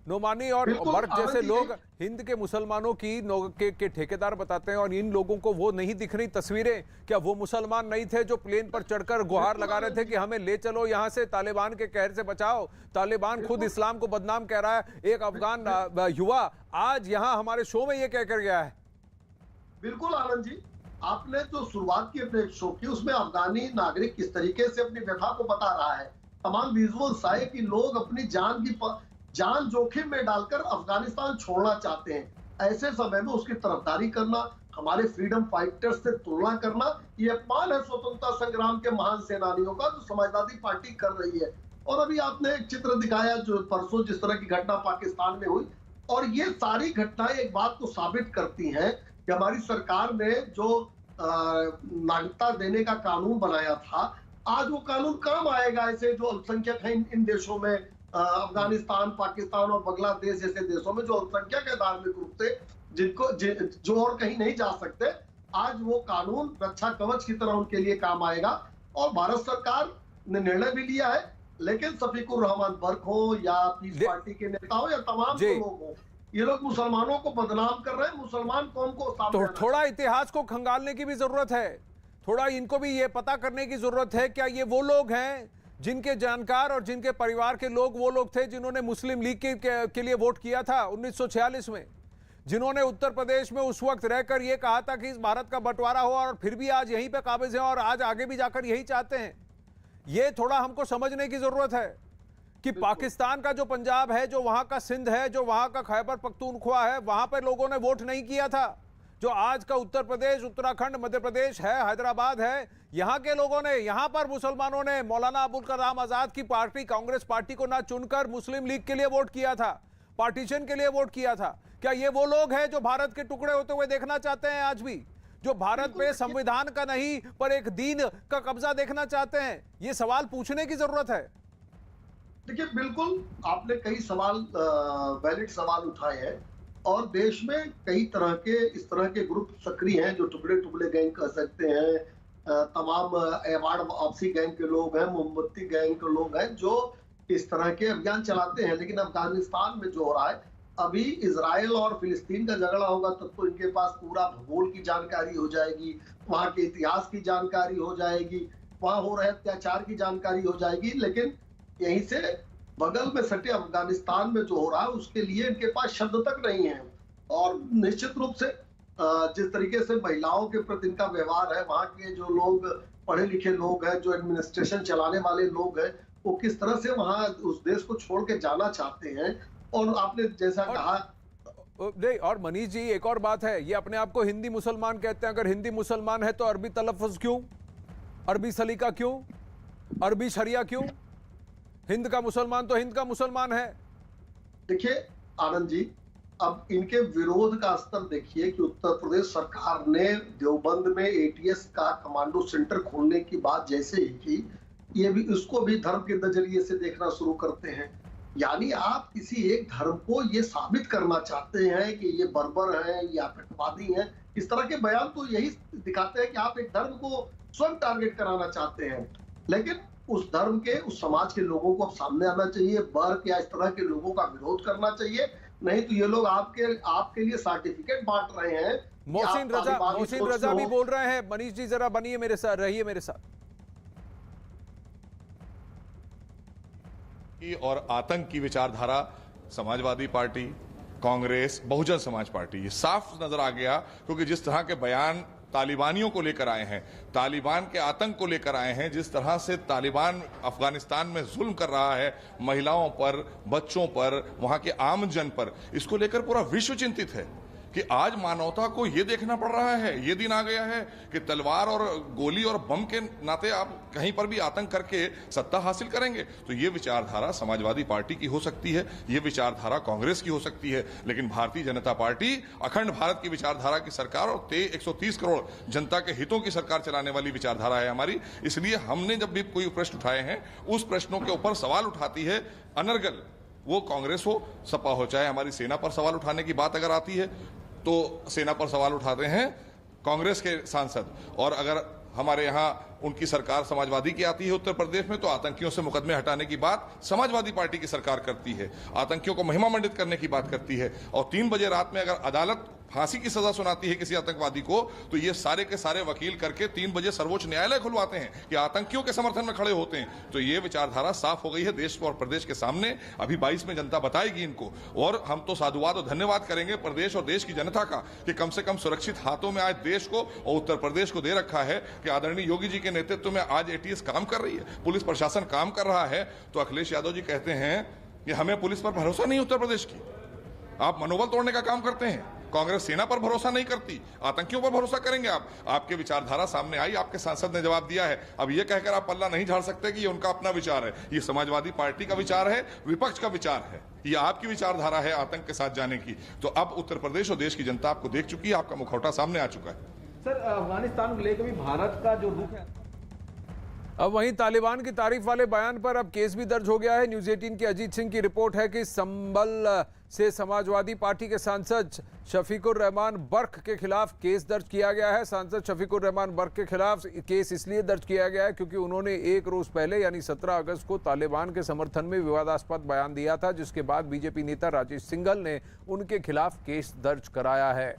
नोमानी और बिल्कुल, बर्क जैसे आनंद जी, लोग हिंद के मुसलमानों की के ठेकेदार बताते हैं, और इन लोगों को वो नहीं दिख रही तस्वीरें। क्या वो मुसलमान नहीं थे जो प्लेन पर चढ़कर गुहार लगा रहे थे कि हमें ले चलो यहां से, तालिबान के कहर से बचाओ? तालिबान खुद इस्लाम को बदनाम कह रहा है। एक अफगान युवा आज यहां हमारे शो में ये कहकर गया है। बिल्कुल आनंद जी, आपने जो शुरुआत की अपने शो की, उसमें अफगानी नागरिक किस तरीके से अपनी व्यथा को बता रहा है। तमाम विजुअल्स आए कि लोग अपनी जान जोखिम में डालकर अफगानिस्तान छोड़ना चाहते हैं। ऐसे समय में उसकी तरफदारी करना, हमारे फ्रीडम फाइटर्स से तुलना करना, ये अपमान है स्वतंत्रता संग्राम के महान सेनानियों का, जो समाजवादी पार्टी कर रही है। और अभी आपने एक चित्र दिखाया जो परसों जिस तरह की घटना पाकिस्तान में हुई, और ये सारी घटनाएं एक बात को साबित करती हैं कि हमारी सरकार ने जो नागरिकता देने का कानून बनाया था, आज वो कानून काम आएगा ऐसे जो अल्पसंख्यक हैं इन देशों में, अफगानिस्तान, पाकिस्तान और बांग्लादेश जैसे देशों में जो अल्पसंख्यक है धार्मिक रूप से, जिनको जो और कहीं नहीं जा सकते, आज वो कानून रक्षा कवच की तरह उनके लिए काम आएगा। और भारत सरकार ने निर्णय भी लिया है, लेकिन शफीकुर रहमान बर्क हो या पीस पार्टी के नेता हो या तमाम लोग हो, ये लोग मुसलमानों को बदनाम कर रहे हैं, मुसलमान कौम को तो थोड़ा इतिहास को खंगालने की भी जरूरत है, थोड़ा इनको भी ये पता करने की जरूरत है, क्या ये वो लोग हैं जिनके जानकार और जिनके परिवार के लोग वो लोग थे जिन्होंने मुस्लिम लीग के लिए वोट किया था 1946 में, जिन्होंने उत्तर प्रदेश में उस वक्त रहकर ये कहा था कि इस भारत का बंटवारा हो, और फिर भी आज यहीं पे काबिज हैं और आज आगे भी जाकर यही चाहते हैं। ये थोड़ा हमको समझने की जरूरत है कि पाकिस्तान का जो पंजाब है, जो वहां का सिंध है, जो वहां का खैबर पख्तूनख्वा है, वहां पर लोगों ने वोट नहीं किया था। जो आज का उत्तर प्रदेश, उत्तराखंड, मध्य प्रदेश है, हैदराबाद है, यहां के लोगों ने, यहां पर मुसलमानों ने मौलाना अबुल कलाम आजाद की पार्टी कांग्रेस पार्टी को ना चुनकर मुस्लिम लीग के लिए वोट किया था, पार्टीशन के लिए वोट किया था। क्या ये वो लोग हैं जो भारत के टुकड़े होते हुए देखना चाहते हैं आज भी, जो भारत पे संविधान का नहीं पर एक दीन का कब्जा देखना चाहते हैं? ये सवाल पूछने की जरूरत है। देखिए, बिल्कुल आपने कई सवाल वैलिड सवाल उठाए हैं, और देश में कई तरह के इस तरह के ग्रुप सक्रिय हैं जो टुकड़े टुकड़े गैंग कह सकते हैं, तमाम एवार्ड वापसी गैंग के लोग हैं, मोमबत्ती गैंग के लोग हैं जो इस तरह के अभियान चलाते हैं। लेकिन अफगानिस्तान में जो हो रहा है, अभी इजराइल और फिलिस्तीन का झगड़ा होगा तब तो इनके पास पूरा भूगोल की जानकारी हो जाएगी, वहां के इतिहास की जानकारी हो जाएगी, वहां हो रहे अत्याचार की जानकारी हो जाएगी। लेकिन यहीं से बगल में सटे अफगानिस्तान में जो हो रहा है उसके लिए इनके पास शब्द तक नहीं है। और निश्चित रूप से जिस तरीके से महिलाओं के प्रति इनका व्यवहार है, वहां के जो लोग पढ़े लिखे लोग हैं, जो एडमिनिस्ट्रेशन चलाने वाले लोग हैं, वो किस तरह से वहां उस देश को छोड़ के जाना चाहते हैं। और आपने जैसा कहा नहीं, और मनीष जी एक और बात है, ये अपने आप को हिंदी मुसलमान कहते हैं। अगर हिंदी मुसलमान है तो अरबी तलफ़ुज़ क्यों, अरबी सलीका क्यों, अरबी शरिया क्यों? हिंद का मुसलमान तो हिंद का मुसलमान है। देखिए आनंद जी, अब इनके विरोध का स्तर देखिए कि उत्तर प्रदेश सरकार ने देवबंद में एटीएस का कमांडो सेंटर खोलने की बात जैसे ही की, ये भी उसको भी धर्म के नजरिए से देखना शुरू करते हैं। यानी आप किसी एक धर्म को ये साबित करना चाहते हैं कि ये बर्बर हैं, ये आतंकवादी हैं। इस तरह के बयान तो यही दिखाते हैं कि आप एक धर्म को स्वयं टारगेट कराना चाहते हैं। लेकिन उस धर्म के, उस समाज के लोगों को अब सामने आना चाहिए, बर्क या इस तरह के लोगों का विरोध करना चाहिए। नहीं तो ये लोग आपके लिए सर्टिफिकेट बांट रहे हैं। मोहसिन रजा भी बोल रहे हैं। मनीष जी जरा बनिए मेरे साथ, रहिए मेरे साथ। और आतंक की विचारधारा समाजवादी पार्टी, कांग्रेस, बहुजन समाज पार्टी, ये साफ नजर आ गया, क्योंकि जिस तरह के बयान तालिबानियों को लेकर आए हैं, तालिबान के आतंक को लेकर आए हैं, जिस तरह से तालिबान अफगानिस्तान में जुल्म कर रहा है महिलाओं पर, बच्चों पर, वहां के आम जन पर, इसको लेकर पूरा विश्व चिंतित है कि आज मानवता को यह देखना पड़ रहा है, ये दिन आ गया है कि तलवार और गोली और बम के नाते आप कहीं पर भी आतंक करके सत्ता हासिल करेंगे। तो ये विचारधारा समाजवादी पार्टी की हो सकती है, ये विचारधारा कांग्रेस की हो सकती है, लेकिन भारतीय जनता पार्टी अखंड भारत की विचारधारा की सरकार और 130 करोड़ जनता के हितों की सरकार चलाने वाली विचारधारा है हमारी। इसलिए हमने जब भी कोई प्रश्न उठाए हैं, उस प्रश्नों के ऊपर सवाल उठाती है अनर्गल, वो कांग्रेस हो, सपा हो, चाहे हमारी सेना पर सवाल उठाने की बात अगर आती है तो सेना पर सवाल उठाते हैं कांग्रेस के सांसद, और अगर हमारे यहाँ उनकी सरकार समाजवादी की आती है उत्तर प्रदेश में, तो आतंकियों से मुकदमे हटाने की बात समाजवादी पार्टी की सरकार करती है, आतंकियों को महिमा मंडित करने की बात करती है। और 3 बजे रात में अगर अदालत फांसी की सजा सुनाती है किसी आतंकवादी को, तो ये सारे के सारे वकील करके 3 बजे सर्वोच्च न्यायालय खुलवाते हैं कि आतंकियों के समर्थन में खड़े होते हैं। तो ये विचारधारा साफ हो गई है देश और प्रदेश के सामने। अभी 22 में जनता बताएगी इनको, और हम तो साधुवाद और धन्यवाद करेंगे प्रदेश और देश की जनता का कि कम से कम सुरक्षित हाथों में आज देश को और उत्तर प्रदेश को दे रखा है कि आदरणीय योगी जी के नेतृत्व में आज एटीएस काम कर रही है, पुलिस प्रशासन काम कर रहा है। तो अखिलेश यादव जी कहते हैं कि हमें पुलिस पर भरोसा नहीं उत्तर प्रदेश की, आप मनोबल तोड़ने का काम करते हैं। कांग्रेस सेना पर भरोसा नहीं करती, आतंकियों पर भरोसा करेंगे आप। आपके विचारधारा सामने आई, आपके सांसद ने जवाब दिया है। अब ये कहकर आप पल्ला नहीं झाड़ सकते कि ये उनका अपना विचार है, ये समाजवादी पार्टी का विचार है, विपक्ष का विचार है, ये आपकी विचारधारा है आतंक के साथ जाने की। तो अब उत्तर प्रदेश और देश की जनता आपको देख चुकी है, आपका मुखौटा सामने आ चुका है। सर, अफगानिस्तान को लेकर भी भारत का जो रुख है। अब वहीं तालिबान की तारीफ वाले बयान पर अब केस भी दर्ज हो गया है। न्यूज़ 18 की अजीत सिंह की रिपोर्ट है कि संभल से समाजवादी पार्टी के सांसद शफीकुर रहमान बर्क के खिलाफ केस दर्ज किया गया है। सांसद शफीकुर रहमान बर्क के खिलाफ केस इसलिए दर्ज किया गया है क्योंकि उन्होंने एक रोज पहले यानी 17 अगस्त को तालिबान के समर्थन में विवादास्पद बयान दिया था, जिसके बाद बीजेपी नेता राजेश सिंघल ने उनके खिलाफ केस दर्ज कराया है।